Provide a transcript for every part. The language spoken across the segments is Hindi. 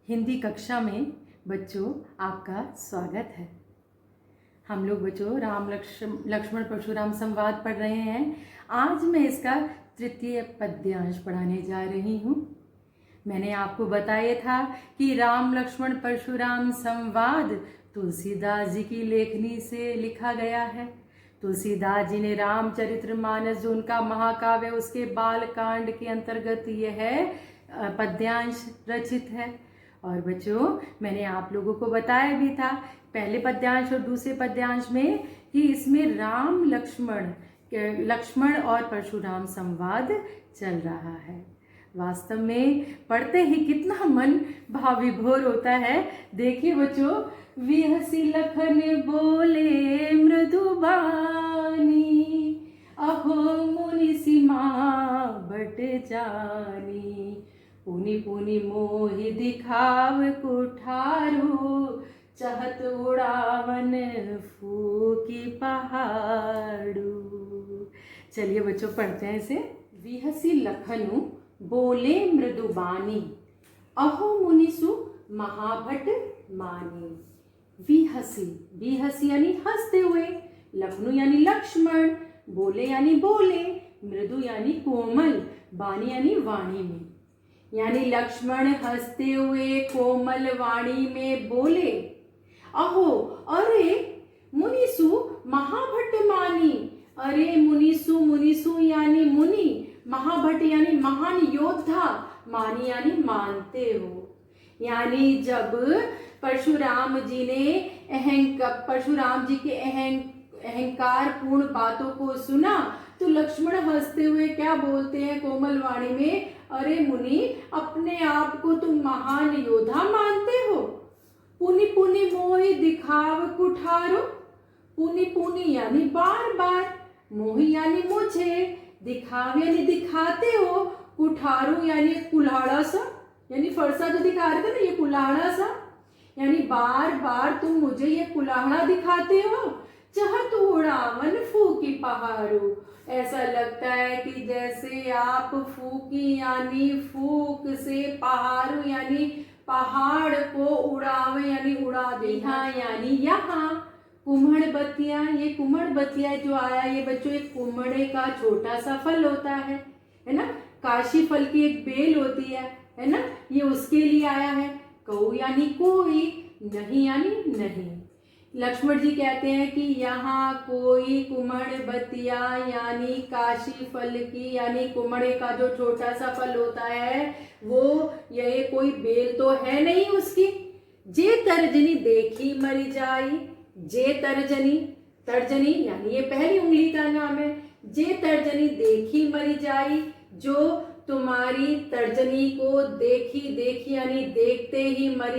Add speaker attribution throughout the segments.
Speaker 1: हिंदी कक्षा में बच्चों आपका स्वागत है। हम लोग बच्चों राम लक्ष्मण परशुराम संवाद पढ़ रहे हैं। आज मैं इसका तृतीय पद्यांश पढ़ाने जा रही हूँ। मैंने आपको बताया था कि राम लक्ष्मण परशुराम संवाद तुलसीदास जी की लेखनी से लिखा गया है। तुलसीदास जी ने रामचरितमानस जो उनका महाकाव्य उसके बाल कांड के अंतर्गत यह पद्यांश रचित है। और बच्चों मैंने आप लोगों को बताया भी था पहले पद्यांश और दूसरे पद्यांश में कि इसमें राम लक्ष्मण और परशुराम संवाद चल रहा है। वास्तव में पढ़ते ही कितना मन भाव विभोर होता है। देखिए बच्चों, विहसी लखन बोले मृदुबानी, अहो मुनि सीमा बट जानी, पुनि पुनि मोहि दिखाव कुठारू, चाहत उड़ावन फूकी पहाड़ू। चलिए बच्चों पढ़ते हैं इसे। विहसी लखनु बोले मृदुबानी, अहो मुनिसु महाभट मानी। विहसी यानी हंसते हुए, लखनु यानी लक्ष्मण, बोले यानी बोले, मृदु यानी कोमल, बानी यानी वाणी में। यानी लक्ष्मण हंसते हुए कोमल वाणी में बोले, अहो अरे मुनिसु महाभट मानी। अरे मुनिसु यानी मुनि, महाभट यानी महान योद्धा, मानी यानी मानते हो। यानी जब परशुराम जी के अहंकार पूर्ण बातों को सुना तो लक्ष्मण हंसते हुए क्या बोलते हैं कोमल वाणी में, अरे मुनि अपने आप को तुम महान योद्धा मानते हो। पुनि पुनि मोहि दिखाव कुठारो, पुनि पुनि यानी बार बार, मोहि यानी मुझे, दिखाव यानी दिखाते हो, कुठारो यानी कुल्हाड़ा सा, यानी फरसा जो दिखा रहे थे ना, ये कुल्हाड़ा सा, यानी बार बार तुम मुझे ये कुल्हाड़ा दिखाते हो। चाहत उड़ावन फूकी पहाड़ू, ऐसा लगता है कि जैसे आप फूकी यानी फूक से पहाड़ू यानी पहाड़ को उड़ावे यानी उड़ा दे। यहाँ यानी यहाँ कुम्हड़ बतिया, ये कुम्हड़ बतिया जो आया ये बच्चों एक कुम्हड़े का छोटा सा फल होता है ना। काशी फल की एक बेल होती है ना, ये उसके लिए आया है। कऊ यानी कोई, नहीं यानी नहीं। लक्ष्मण जी कहते हैं कि यहाँ कोई कुम्हड़ बतिया यानी काशी फल की यानी कुम्हड़े का जो छोटा सा फल होता है वो ये कोई बेल तो है नहीं उसकी। जे तर्जनी देखी मरी जाई, जे तर्जनी यानी ये पहली उंगली का नाम है। जे तर्जनी देखी मरी जाई, जो तुम्हारी तर्जनी को देखी यानी देखते ही मर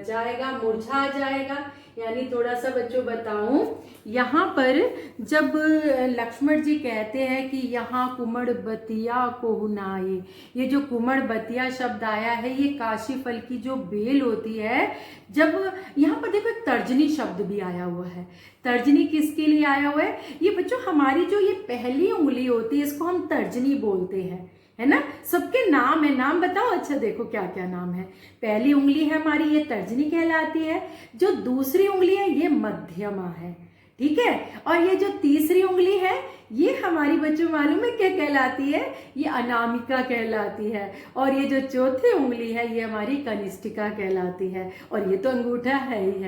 Speaker 1: जाएगा, मुरझा जाएगा। यानी थोड़ा सा बच्चों बताऊं, यहाँ पर जब लक्ष्मण जी कहते हैं कि यहाँ कुमड़ बतिया कोहुनाए, ये जो कुमड़ बतिया शब्द आया है ये काशी फल की जो बेल होती है। जब यहाँ पर देखो तर्जनी शब्द भी आया हुआ है। तर्जनी किसके लिए आया हुआ है? ये बच्चों हमारी जो ये पहली उंगली होती है इसको हम तर्जनी बोलते हैं, है ना। सबके नाम है, नाम बताओ। अच्छा देखो क्या क्या नाम है। पहली उंगली है हमारी ये तर्जनी कहलाती है, जो दूसरी उंगली है ये मध्यमा है, ठीक है। और ये जो तीसरी उंगली है ये हमारी बच्चों मालूम है क्या कहलाती है? ये अनामिका कहलाती है। और ये जो चौथी उंगली है ये हमारी कनिष्ठिका कहलाती है। और ये तो अंगूठा है ही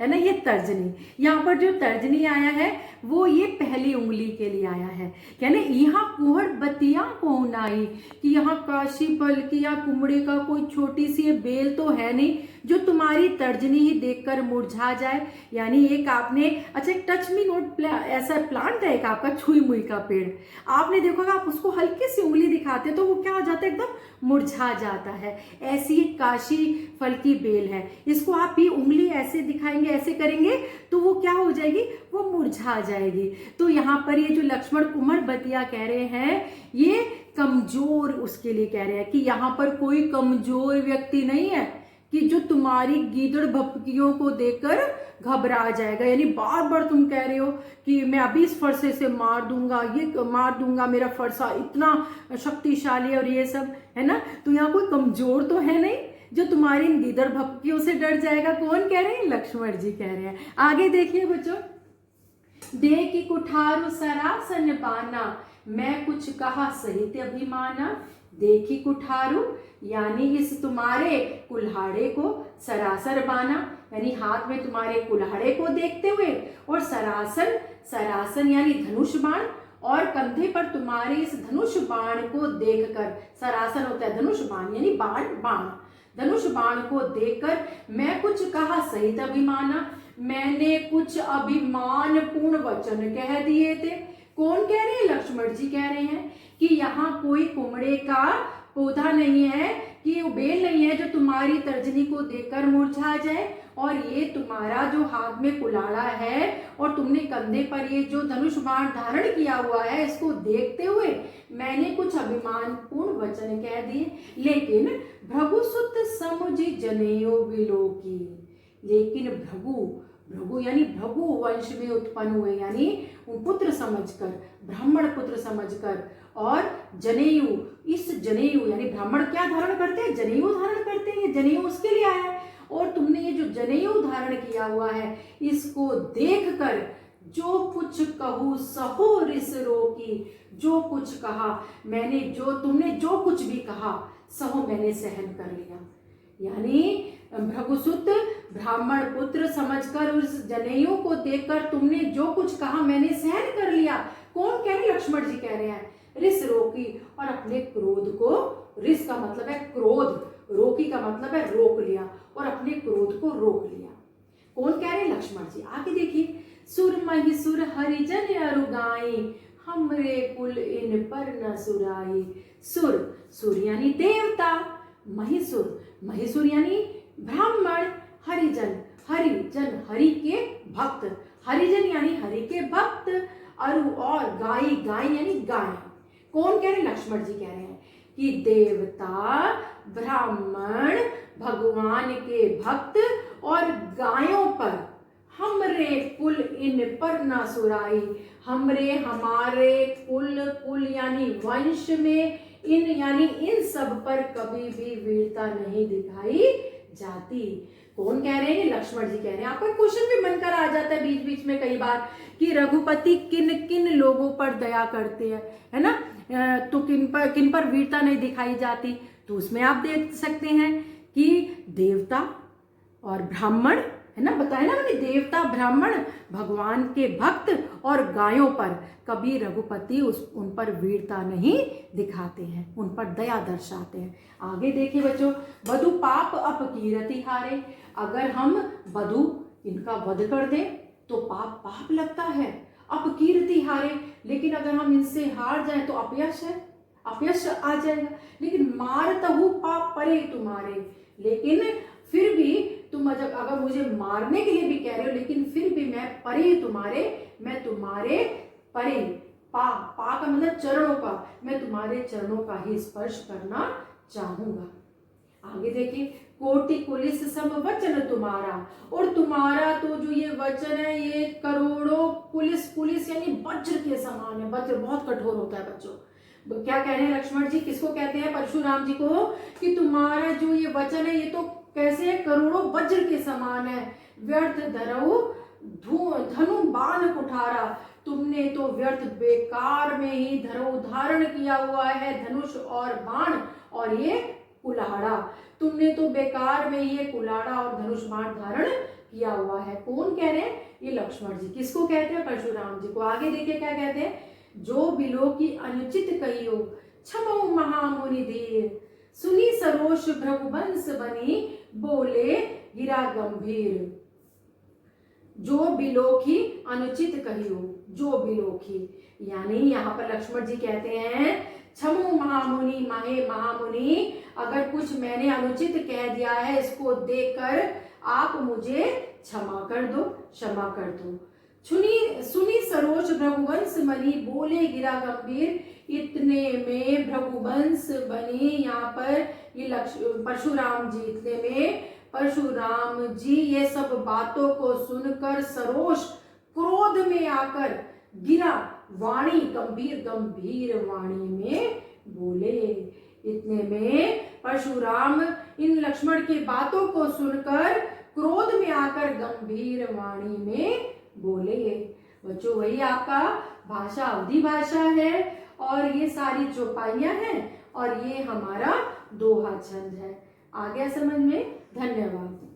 Speaker 1: है ना, ये तर्जनी। यहाँ पर जो तर्जनी आया है वो ये पहली उंगली के लिए आया है। यानी यहाँ कुहड़ बतिया कोहुनाई, कि यहाँ काशी फल की या कुमड़े का कोई छोटी सी बेल तो है नहीं जो तुम्हारी तर्जनी ही देखकर मुरझा जाए। यानी एक आपने अच्छा एक टच मी नोट ऐसा प्लांट है एक आपका छुई मुई का पेड़, आपने देखोगा आप उसको हल्की सी उंगली दिखाते तो वो क्या हो जाता है, एकदम मुरझा जाता है। ऐसी काशी फल की बेल है, इसको आप भी उंगली ऐसे दिखाएंगे, ऐसे करेंगे तो वो क्या हो जाएगी, वो मुरझा जाएगी। तो यहाँ पर ये जो लक्ष्मण कुम्हड़ बतिया कह रहे हैं ये कमजोर उसके लिए कह रहे हैं कि यहाँ पर कोई कमजोर व्यक्ति नहीं है कि जो तुम्हारी गीदड़ भपकियों को देखकर घबरा जाएगा। यानी बार बार तुम कह रहे हो कि मैं अभी इस फरसे से मार दूंगा, ये मार दूंगा, मेरा फरसा इतना शक्तिशाली और ये सब है ना। तो यहाँ कोई कमजोर तो है नहीं जो तुम्हारी इन गीदड़ भपकियों से डर जाएगा। कौन कह रहे हैं? लक्ष्मण जी कह रहे हैं। आगे देखिए बच्चों, देखी कुठारु सरासन बाना, मैं कुछ कहा सहित अभिमाना। देखी कुठारु यानी इस तुम्हारे कुल्हाड़े को, सरासर बाना यानी हाथ में तुम्हारे कुल्हाड़े को देखते हुए, और सरासन, सरासन यानी धनुष बाण, और कंधे पर तुम्हारे इस धनुष बाण को देखकर, सरासन होता है धनुष बाण यानी बाण, बाण, धनुष बाण को देखकर मैं कुछ कहा सहित अभिमाना, मैंने कुछ अभिमान पूर्ण वचन कह दिए थे। कौन कह रहे हैं? लक्ष्मण जी कह रहे हैं कि यहाँ कोई कुमड़े का पौधा नहीं है, कि बेल नहीं है जो तुम्हारी तर्जनी को देखकर मुरझा जाए, और ये तुम्हारा जो हाथ में कुल्हाड़ा है और तुमने कंधे पर ये जो धनुष बाण धारण किया हुआ है, इसको देखते हुए मैंने कुछ अभिमानपूर्ण वचन कह दिए। लेकिन भृगुसुत समुझि जनेऊ बिलोकी, लेकिन भृगु, भृगु यानी भृगु वंश में उत्पन्न हुए यानी पुत्र समझकर, ब्राह्मण पुत्र समझकर, और जनेऊ, इस जनेऊ यानी ब्राह्मण क्या धारण करते हैं? जनेऊ धारण करते हैं, जनेऊ उसके लिए आया है, और तुमने ये जो जनेऊ धारण किया हुआ है इसको देखकर जो कुछ कहूँ सहो रिस रोकी, जो कुछ कहा मैंने, जो तुमने जो कुछ भी कहा सहो मैंने सहन कर लिया। यानी भृगुसुत ब्राह्मण पुत्र समझकर उस जनेऊ को देखकर तुमने जो कुछ कहा मैंने सहन कर लिया। कौन कह रहे? लक्ष्मण जी कह रहे हैं। रिस रोकी, और अपने क्रोध को, रिस का मतलब है क्रोध, रोकी का मतलब है रोक लिया, और अपने क्रोध को रोक लिया। कौन कह रहे हैं? लक्ष्मण जी। आगे देखिए, सुर महिसुर हरिजन अरुगाई, हमरे कुल इन पर न सुराई। सुर, सुर यानी देवता, महिसुर, महिसुर यानी ब्राह्मण, हरिजन, हरिजन हरि के भक्त, हरिजन यानी हरि के भक्त, अरु और गाय, गाय यानी गाय। कौन कह रहे हैं? लक्ष्मण जी कह रहे हैं कि देवता, ब्राह्मण, भगवान के भक्त और गायों पर, हमरे कुल इन पर ना सुराई, हमरे हमारे कुल, कुल यानी वंश में, इन यानी इन सब पर कभी भी वीरता नहीं दिखाई जाती। कौन कह रहे हैं? लक्ष्मण जी कह रहे हैं। आपका क्वेश्चन भी बनकर आ जाता है बीच बीच में कई बार कि रघुपति किन किन लोगों पर दया करते हैं, है ना, तो किन पर वीरता नहीं दिखाई जाती। तो उसमें आप देख सकते हैं कि देवता और ब्राह्मण, है ना, बताया ना मैंने, देवता, ब्राह्मण, भगवान के भक्त और गायों पर कभी रघुपति उन पर वीरता नहीं दिखाते हैं, उन पर दया दर्शाते हैं। आगे देखिए बच्चों, वधु पाप अपकीरति हारे, अगर हम वधु इनका वध कर दें तो पाप पाप लगता है, अपकीर्ति हारे, लेकिन अगर हम इनसे हार जाएं तो अपयश है, अपयश आ जाएगा। लेकिन मारतहु पाप परे तुम्हारे, लेकिन फिर भी तुम अगर मुझे मारने के लिए भी कह रहे हो, लेकिन फिर भी मैं परे तुम्हारे, मैं तुम्हारे परे, पा, पा का मतलब चरणों का, मैं तुम्हारे चरणों का ही स्पर्श करना चाहूंगा। आगे देखिए, कोटि कुलिस सम वचन तुम्हारा, और तुम्हारा तो जो ये वचन है ये करोड़ों पुलिस, पुलिस यानी वज्र के समान है। वज्र बहुत कठोर होता है बच्चों। क्या कह रहे हैं लक्ष्मण जी? किसको कहते हैं? परशुराम जी को, कि तुम्हारा जो ये वचन है ये तो कैसे है? करोड़ों वज्र के समान है। व्यर्थ धरऊ धनु बाण कुठारा, तुमने तो व्यर्थ बेकार में ही धरऊ धारण किया हुआ है, धनुष और बाण और ये कुल्हाड़ा, तुमने तो बेकार में ये कुल्हाड़ा और धनुष बाण धारण किया हुआ है। कौन कह रहे हैं? ये लक्ष्मण जी। किसको कहते हैं? परशुराम जी को। आगे देखिए क्या कहते हैं, जो बिलो की अनुचित कहियो, क्षमो महामुनि धीर, सुनी सरोष भृगुवंश बनी, बोले गिरा गंभीर। जो बिलोकी अनुचित कहियो, जो बिलोकी यानी यहाँ पर लक्ष्मण जी कहते हैं, क्षमो महामुनि, माहे महामुनि, अगर कुछ मैंने अनुचित कह दिया है इसको देखकर आप मुझे क्षमा कर दो, क्षमा कर दो। सुनी सरोज भृगुवंश बनी, बोले गिरा गंभीर, इतने में भृगुवंश बनी, यहाँ पर ये परशुराम जी, इतने में परशुराम जी ये सब बातों को सुनकर सरोष क्रोध में आकर गिरा, वाणी गंभीर, गंभीर वाणी में बोले। इतने में परशुराम इन लक्ष्मण की बातों को सुनकर क्रोध में आकर गंभीर वाणी में बोले। बच्चों, वही आपका भाषा अवधी भाषा है और ये सारी चौपाइयां हैं और ये हमारा दोहा छंद है। आ गया समझ में? धन्यवाद।